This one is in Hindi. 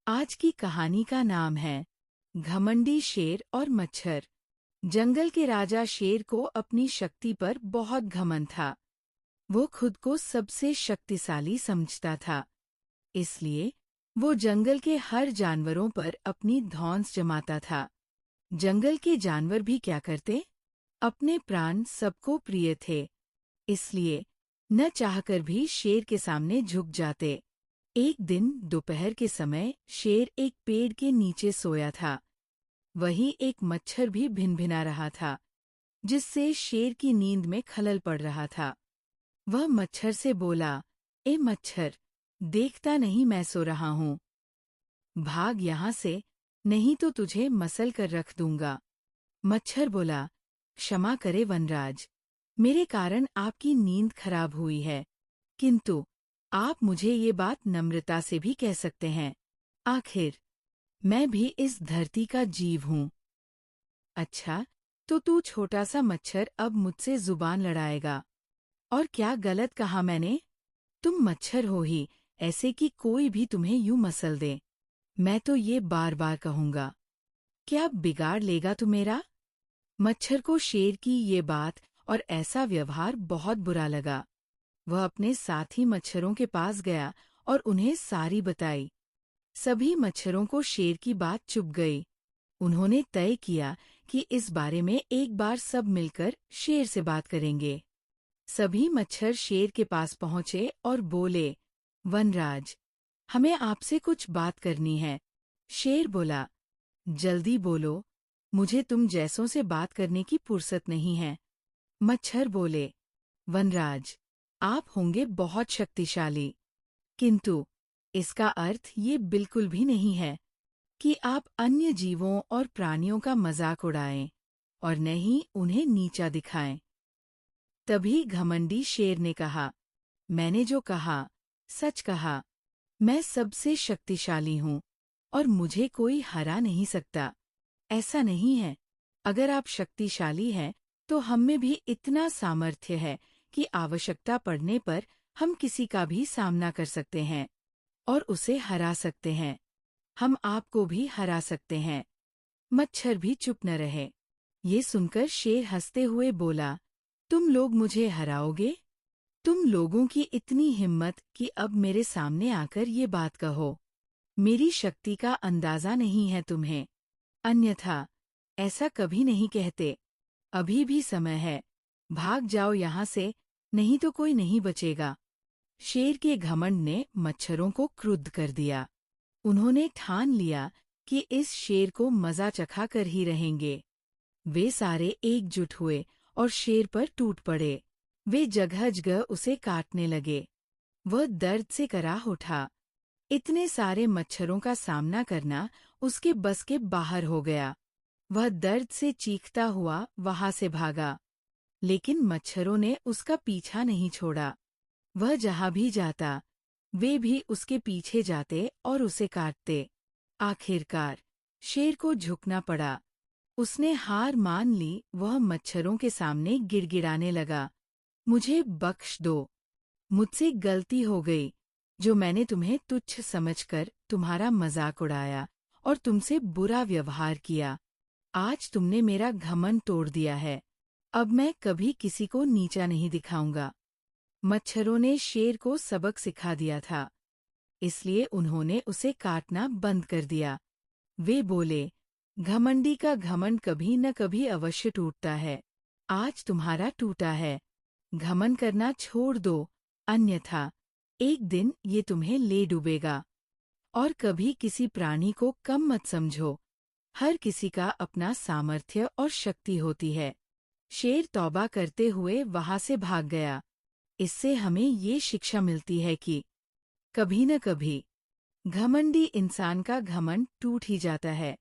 आज की कहानी का नाम है घमंडी शेर और मच्छर। जंगल के राजा शेर को अपनी शक्ति पर बहुत घमंड था। वो खुद को सबसे शक्तिशाली समझता था, इसलिए वो जंगल के हर जानवरों पर अपनी धौंस जमाता था। जंगल के जानवर भी क्या करते? अपने प्राण सबको प्रिय थे, इसलिए न चाहकर भी शेर के सामने झुक जाते। एक दिन दोपहर के समय शेर एक पेड़ के नीचे सोया था। वहीं एक मच्छर भी भिनभिना रहा था, जिससे शेर की नींद में खलल पड़ रहा था। वह मच्छर से बोला, ए मच्छर, देखता नहीं मैं सो रहा हूँ? भाग यहाँ से, नहीं तो तुझे मसल कर रख दूंगा। मच्छर बोला, क्षमा करे वनराज, मेरे कारण आपकी नींद खराब हुई है, किंतु आप मुझे ये बात नम्रता से भी कह सकते हैं। आखिर मैं भी इस धरती का जीव हूँ। अच्छा, तो तू छोटा सा मच्छर अब मुझसे जुबान लड़ाएगा? और क्या गलत कहा मैंने? तुम मच्छर हो ही ऐसे कि कोई भी तुम्हें यूं मसल दे। मैं तो ये बार बार कहूंगा। क्या बिगाड़ लेगा तू मेरा? मच्छर को शेर की ये बात और ऐसा व्यवहार बहुत बुरा लगा। वह अपने साथी मच्छरों के पास गया और उन्हें सारी बताई। सभी मच्छरों को शेर की बात चुभ गई। उन्होंने तय किया कि इस बारे में एक बार सब मिलकर शेर से बात करेंगे। सभी मच्छर शेर के पास पहुंचे और बोले, वनराज, हमें आपसे कुछ बात करनी है। शेर बोला, जल्दी बोलो, मुझे तुम जैसों से बात करने की फुर्सत नहीं है। मच्छर बोले, वनराज, आप होंगे बहुत शक्तिशाली, किंतु इसका अर्थ ये बिल्कुल भी नहीं है कि आप अन्य जीवों और प्राणियों का मजाक उड़ाएं और न ही उन्हें नीचा दिखाएं। तभी घमंडी शेर ने कहा, मैंने जो कहा सच कहा। मैं सबसे शक्तिशाली हूँ और मुझे कोई हरा नहीं सकता। ऐसा नहीं है। अगर आप शक्तिशाली हैं तो हम में भी इतना सामर्थ्य है कि आवश्यकता पड़ने पर हम किसी का भी सामना कर सकते हैं और उसे हरा सकते हैं। हम आपको भी हरा सकते हैं। मच्छर भी चुप न रहे। ये सुनकर शेर हंसते हुए बोला, तुम लोग मुझे हराओगे? तुम लोगों की इतनी हिम्मत कि अब मेरे सामने आकर ये बात कहो। मेरी शक्ति का अंदाजा नहीं है तुम्हें। अन्यथा ऐसा कभी नहीं कहते। अभी भी समय है, भाग जाओ यहाँ से, नहीं तो कोई नहीं बचेगा। शेर के घमंड ने मच्छरों को क्रुद्ध कर दिया। उन्होंने ठान लिया कि इस शेर को मजा चखा कर ही रहेंगे। वे सारे एकजुट हुए और शेर पर टूट पड़े। वे जगह जगह उसे काटने लगे। वह दर्द से कराह उठा। इतने सारे मच्छरों का सामना करना उसके बस के बाहर हो गया। वह दर्द से चीखता हुआ वहां से भागा, लेकिन मच्छरों ने उसका पीछा नहीं छोड़ा। वह जहां भी जाता, वे भी उसके पीछे जाते और उसे काटते। आखिरकार शेर को झुकना पड़ा। उसने हार मान ली। वह मच्छरों के सामने गिड़गिड़ाने लगा, मुझे बख्श दो, मुझसे गलती हो गई जो मैंने तुम्हें तुच्छ समझकर तुम्हारा मजाक उड़ाया और तुमसे बुरा व्यवहार किया। आज तुमने मेरा घमंड तोड़ दिया है। अब मैं कभी किसी को नीचा नहीं दिखाऊंगा। मच्छरों ने शेर को सबक सिखा दिया था, इसलिए उन्होंने उसे काटना बंद कर दिया। वे बोले, घमंडी का घमंड कभी न कभी अवश्य टूटता है। आज तुम्हारा टूटा है। घमंड करना छोड़ दो, अन्यथा एक दिन ये तुम्हें ले डूबेगा। और कभी किसी प्राणी को कम मत समझो। हर किसी का अपना सामर्थ्य और शक्ति होती है। शेर तौबा करते हुए वहां से भाग गया। इससे हमें ये शिक्षा मिलती है कि कभी न कभी घमंडी इंसान का घमंड टूट ही जाता है।